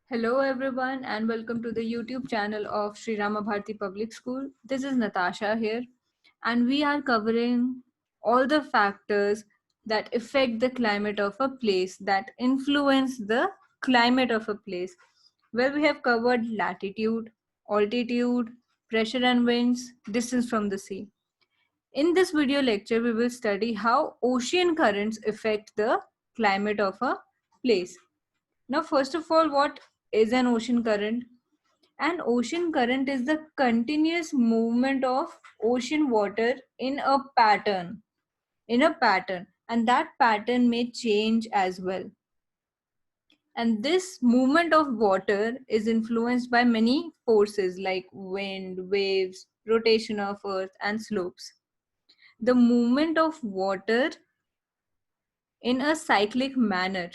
Hello everyone and welcome to the YouTube channel of Sri Rama Bharati Public School. This is Natasha here and we are covering all the factors that affect the climate of a place, that influence the climate of a place, where we have covered latitude, altitude, pressure and winds, distance from the sea. In this video lecture, we will study how ocean currents affect the climate of a place. Now, first of all, what is an ocean current? An ocean current is the continuous movement of ocean water in a pattern, and that pattern may change as well. And this movement of water is influenced by many forces like wind, waves, rotation of earth, and slopes. The movement of water in a cyclic manner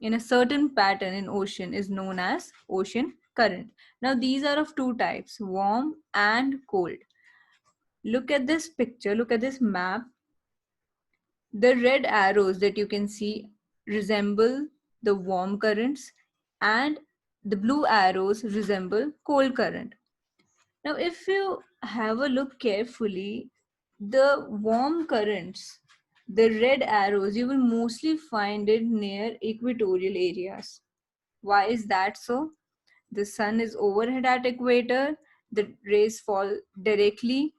in a certain pattern in ocean is known as ocean current. Now these are of two types, warm and cold. Look at this picture, look at this map. The red arrows that you can see resemble the warm currents and the blue arrows resemble cold current. Now if you have a look carefully, the warm currents, the red arrows, you will mostly find it near equatorial areas. Why is that so? The sun is overhead at equator, the rays fall directly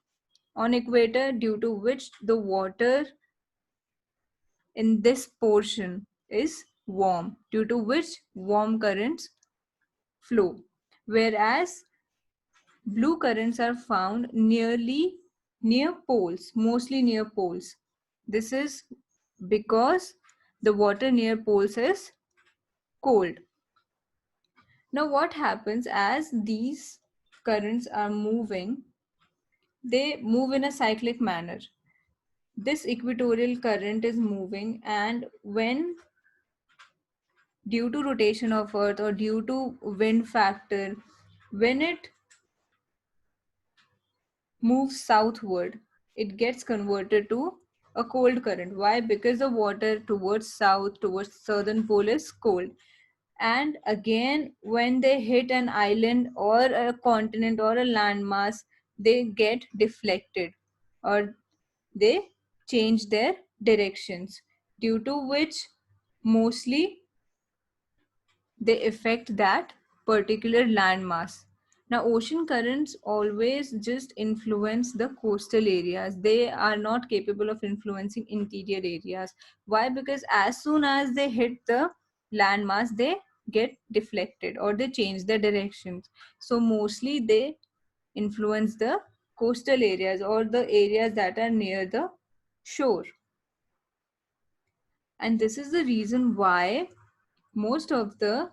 on equator, due to which the water in this portion is warm, due to which warm currents flow. Whereas blue currents are found near poles, mostly near poles. This is because the water near poles is cold. Now what happens as these currents are moving, they move in a cyclic manner. This equatorial current is moving, and when due to rotation of earth or due to wind factor, when it moves southward, it gets converted to a cold current. Why? Because the water towards south, towards southern pole is cold. And again, when they hit an island or a continent or a landmass, they get deflected or they change their directions, due to which mostly they affect that particular landmass. Now, ocean currents always just influence the coastal areas. They are not capable of influencing interior areas. Why? Because as soon as they hit the landmass, they get deflected or they change their directions. So, mostly they influence the coastal areas or the areas that are near the shore. And this is the reason why most of the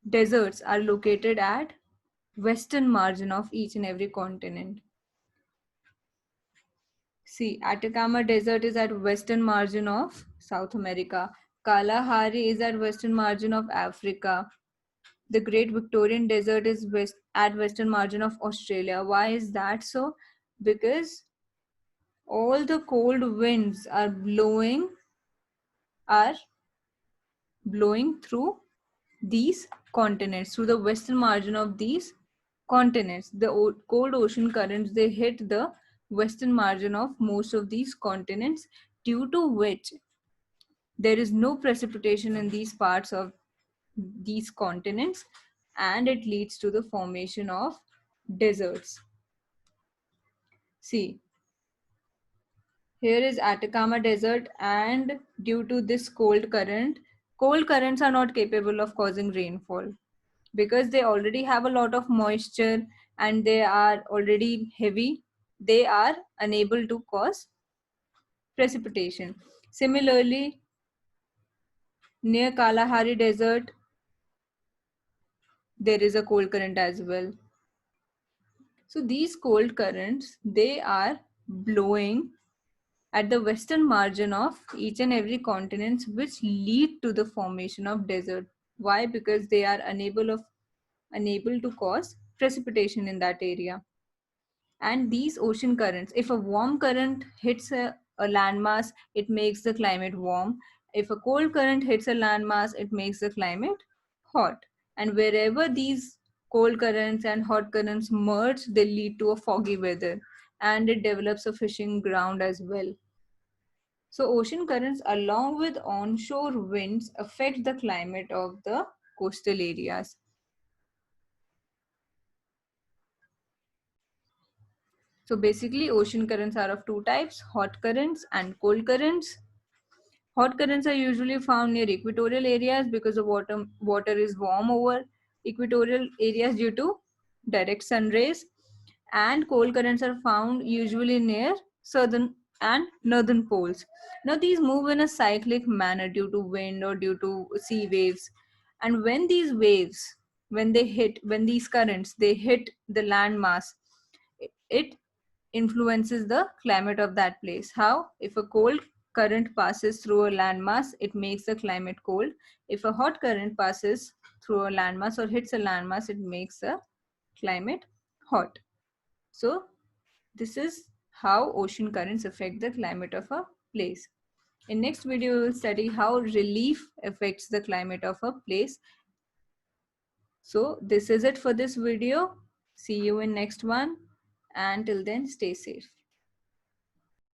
deserts are located at western margin of each and every continent. See, Atacama Desert is at western margin of South America. Kalahari is at western margin of Africa. The Great Victorian Desert is at western margin of Australia. Why is that so? Because all the cold winds are blowing through these continents, through the western margin of these continents. The cold ocean currents, they hit the western margin of most of these continents, due to which there is no precipitation in these parts of these continents, and it leads to the formation of deserts. See, here is Atacama Desert, and due to this cold currents are not capable of causing rainfall because they already have a lot of moisture and they are already heavy. They are unable to cause precipitation. Similarly, near Kalahari Desert, there is a cold current as well. So these cold currents, they are blowing at the western margin of each and every continent, which lead to the formation of desert. Why? Because they are unable to cause precipitation in that area. And these ocean currents, if a warm current hits a landmass, it makes the climate warm. If a cold current hits a landmass, it makes the climate hot. And wherever these cold currents and hot currents merge, they lead to a foggy weather, and it develops a fishing ground as well. So, ocean currents, along with onshore winds, affect the climate of the coastal areas. So, basically, ocean currents are of two types: hot currents and cold currents. Hot currents are usually found near equatorial areas because the water is warm over equatorial areas due to direct sun rays, and cold currents are found usually near southern and northern poles. Now, these move in a cyclic manner due to wind or due to sea waves. And when these waves, when these currents, they hit the landmass, it influences the climate of that place. How? If a cold current passes through a landmass, it makes the climate cold. If a hot current passes through a landmass or hits a landmass, it makes the climate hot. So, this is how ocean currents affect the climate of a place. In next video, we will study how relief affects the climate of a place. So, this is it for this video. See you in next one. And till then, stay safe.